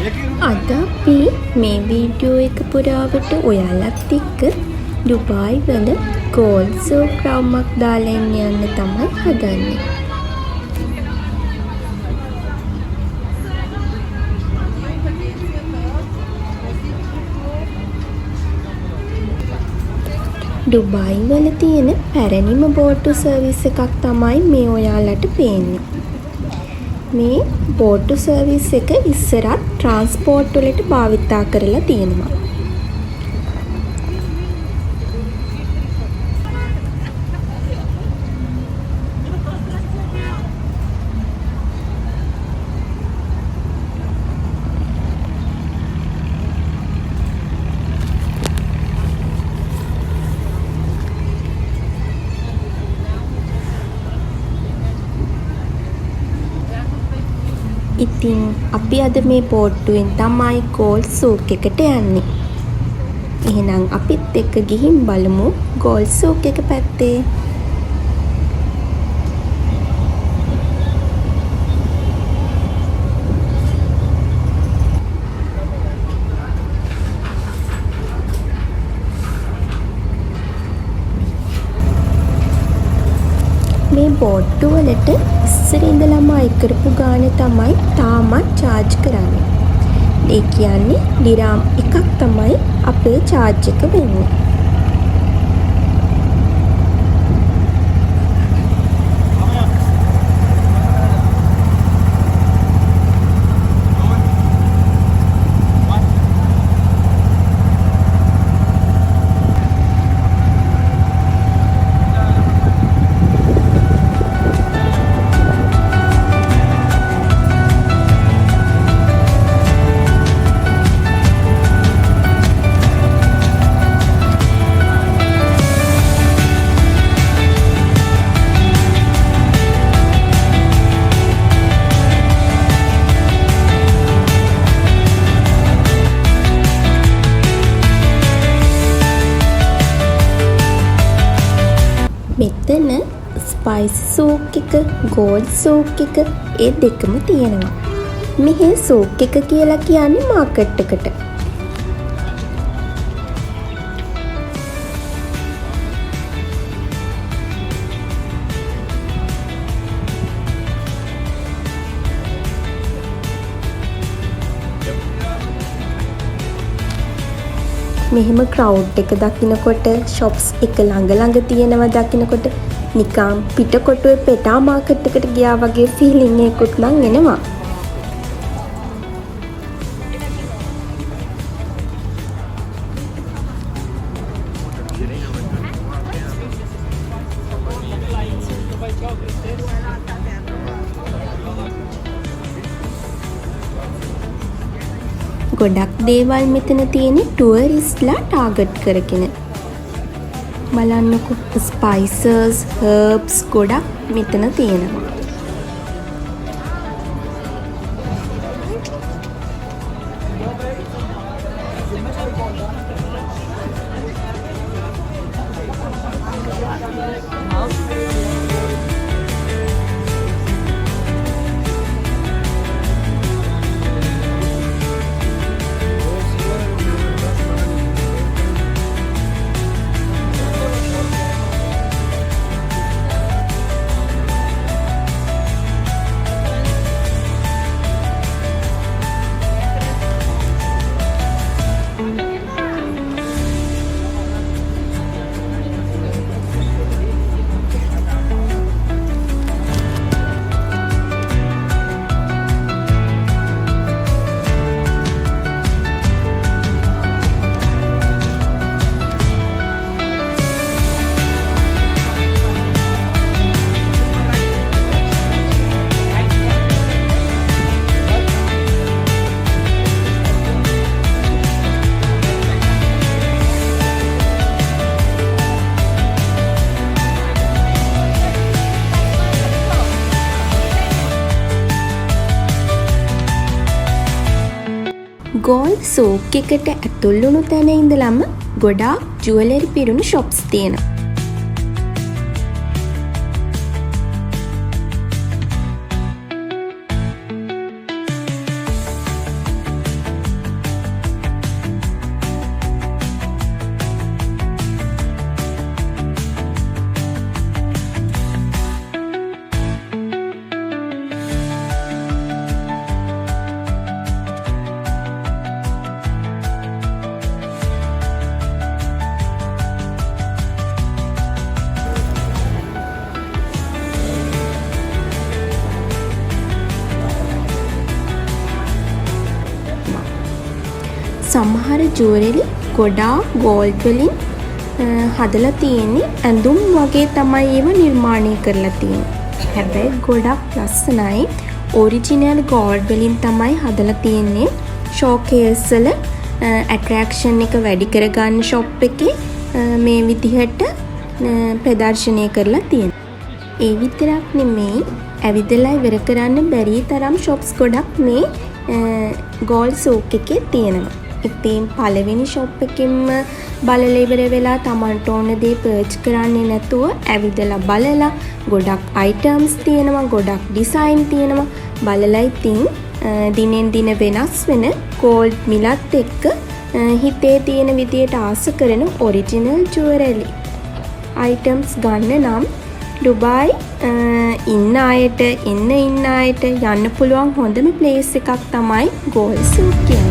අද අපි මේ වීඩියෝ එක පුරාවට ඔයාලත් එක්ක ඩුබායි වල ගෝල්ඩ් සූක් රවුමක් දාලා යන්න තමයි හදන්නේ. ඩුබායි වල තියෙන පැරණිම බෝට්ටු සර්විස් එකක් තමයි මේ ඔයාලට පේන්නේ. මේ බෝට්ටු සර්විස් එක ඉස්සරත් ට්‍රාන්ස්පෝර්ට් වලට භාවිතා කරලා තියෙනවා. ඉතින් අපි අද මේ බෝට්ටුවෙන් තමයි ගෝල්ඩ් සූක් එකට යන්නේ. එහෙනම් අපිත් එක්ක ගිහින් බලමු ගෝල්ඩ් සූක් එක පැත්තේ. මේ බෝට්ටු වලට ඉස්සර ඉඳලම අය කරපු ගාණ තමයි තාමත් charge කරන්නේ. ඒ කියන්නේ දිරාම් එකක් තමයි අපේ charge එක වෙන්නේ. මෙතන ස්පයිස් සූක් එක, ගෝල්ඩ් සූක් එක ඒ දෙකම තියෙනවා. මෙහි සූක් එක කියලා කියන්නේ මාකට් එකට. මෙහෙම ක්‍රවුඩ් එක දකින්නකොට shops එක ළඟ තියෙනවා දකින්නකොට නිකන් පිටකොටුවේ පෙටා මාකට් එකට ගියා වගේ feeling එකකුත් නම් එනවා. ගොඩක් දේවල් මෙතන තියෙන ටුවරිස්ට්ලා ටාගට් කරගෙන. බලන්නකො ස්පයිසස්, හර්බ්ස් ගොඩක් මෙතන තියෙනවා. ගෝල්ඩ් සූක් එකට ඇතුල් වුණු තැන ඉඳලම ගොඩාක් ජුවලරි පිරුණු shops තියෙනවා. සමහර ජුවලරි ගොඩාක් ගෝල්ඩ් වලින් හදලා තියෙන්නේ. ඇඳුම් වගේ තමයි ඒව නිර්මාණය කරලා තියෙන්නේ. හැබැයි ගොඩක් ලස්සනයි. ඔරිජිනල් ගෝල්ඩ් වලින් තමයි හදලා තියෙන්නේ. ෂෝකේස් වල ඇට්‍රැක්ෂන් එක වැඩි කරගන්න ෂොප් එකේ මේ විදිහට ප්‍රදර්ශනය කරලා තියෙනවා. ඒ විතරක් නෙමෙයි, ඇවිදලා ඉවර කරන්න බැරි තරම් ෂොප්ස් ගොඩක් මේ ගෝල්ඩ් සූක් එකේ තියෙනවා. ඉතින් පළවෙනි ෂොප් එකෙන්ම බලලා ඉවර වෙලා Tamanට ඕන දේ පර්ච් කරන්නේ නැතුව ඇවිදලා බලලා ගොඩක් අයිටම්ස් තියෙනවා, ගොඩක් ඩිසයින් තියෙනවා. බලලා ඉතින් දිනෙන් දින වෙනස් වෙන ගෝල්ඩ් මිලත් එක්ක හිතේ තියෙන විදියට ආස කරන ඔරිජිනල් ජුවලරි අයිටම්ස් ගන්න නම් ඩුබායි ඉන්න අයට යන්න පුළුවන් හොඳම ප්ලේස් එකක් තමයි ගෝල්ඩ් සූක් කියන්නේ.